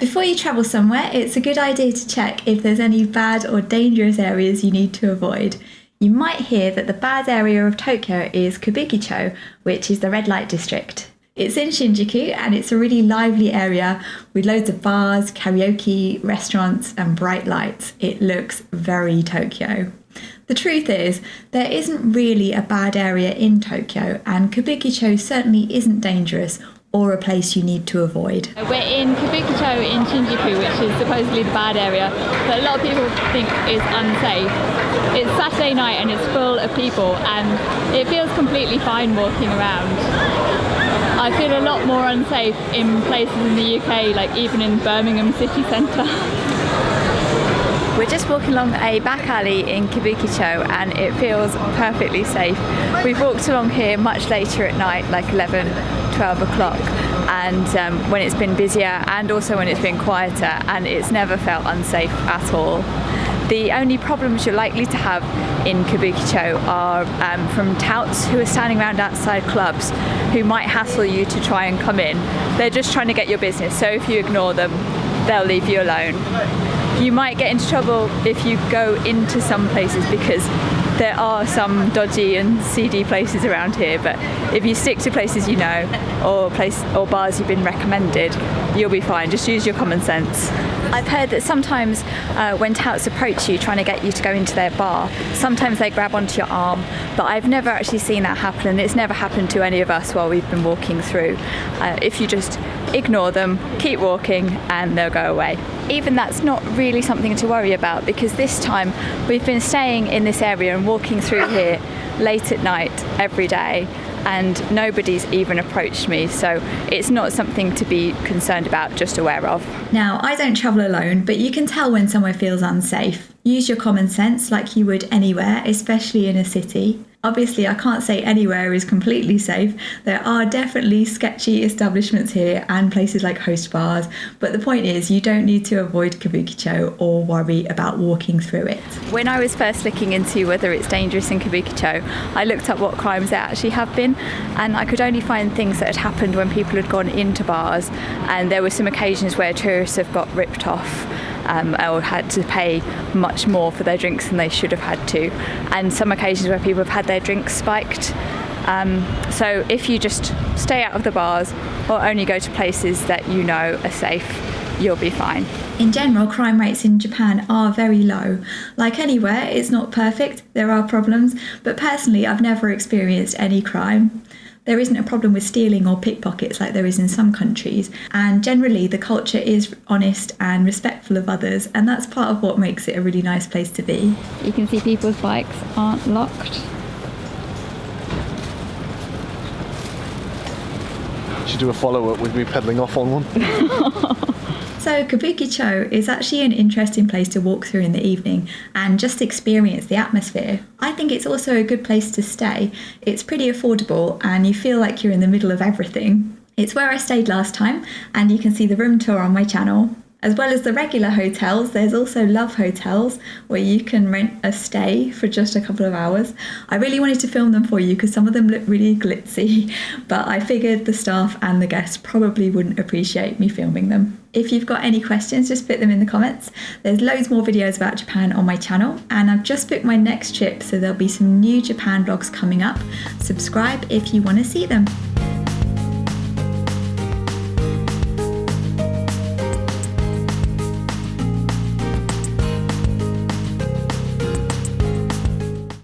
Before you travel somewhere, it's a good idea to check if there's any bad or dangerous areas you need to avoid. You might hear that the bad area of Tokyo is Kabukicho, which is the red light district. It's in Shinjuku and it's a really lively area with loads of bars, karaoke, restaurants and bright lights. It looks very Tokyo. The truth is, there isn't really a bad area in Tokyo, and Kabukicho certainly isn't dangerous or a place you need to avoid. We're in Kabukicho in Shinjuku, which is supposedly the bad area, but a lot of people think is unsafe. It's Saturday night and it's full of people and it feels completely fine walking around. I feel a lot more unsafe in places in the UK, like even in Birmingham city centre. We're just walking along a back alley in Kabukicho and it feels perfectly safe. We've walked along here much later at night, like 11, 12 o'clock, and when it's been busier and also when it's been quieter, and it's never felt unsafe at all. The only problems you're likely to have in Kabukicho are from touts who are standing around outside clubs who might hassle you to try and come in. They're just trying to get your business, so if you ignore them, they'll leave you alone. You might get into trouble if you go into some places because there are some dodgy and seedy places around here, but if you stick to places you know or bars you've been recommended, you'll be fine. Just use your common sense. I've heard that sometimes when touts approach you trying to get you to go into their bar, sometimes they grab onto your arm, but I've never actually seen that happen, and it's never happened to any of us while we've been walking through. If you just ignore them, keep walking, and they'll go away. Even that's not really something to worry about, because this time we've been staying in this area and walking through here late at night every day, and nobody's even approached me, so it's not something to be concerned about, just aware of. Now, I don't travel alone, but you can tell when somewhere feels unsafe. Use your common sense like you would anywhere, especially in a city. Obviously, I can't say anywhere is completely safe. There are definitely sketchy establishments here and places like host bars, but the point is you don't need to avoid Kabukicho or worry about walking through it. When I was first looking into whether it's dangerous in Kabukicho, I looked up what crimes there actually have been, and I could only find things that had happened when people had gone into bars, and there were some occasions where tourists have got ripped off or had to pay much more for their drinks than they should have had to, and some occasions where people have had their drinks spiked. So if you just stay out of the bars or only go to places that you know are safe, you'll be fine. In general, crime rates in Japan are very low. Like anywhere, it's not perfect, there are problems, but personally I've never experienced any crime. There isn't a problem with stealing or pickpockets like there is in some countries, and generally the culture is honest and respectful of others, and that's part of what makes it a really nice place to be. You can see people's bikes aren't locked. Should do a follow-up with me pedalling off on one. So Kabukicho is actually an interesting place to walk through in the evening and just experience the atmosphere. I think it's also a good place to stay. It's pretty affordable and you feel like you're in the middle of everything. It's where I stayed last time, and you can see the room tour on my channel. As well as the regular hotels, there's also love hotels where you can rent a stay for just a couple of hours. I really wanted to film them for you because some of them look really glitzy, but I figured the staff and the guests probably wouldn't appreciate me filming them. If you've got any questions, just put them in the comments. There's loads more videos about Japan on my channel, and I've just booked my next trip, so there'll be some new Japan vlogs coming up. Subscribe if you want to see them.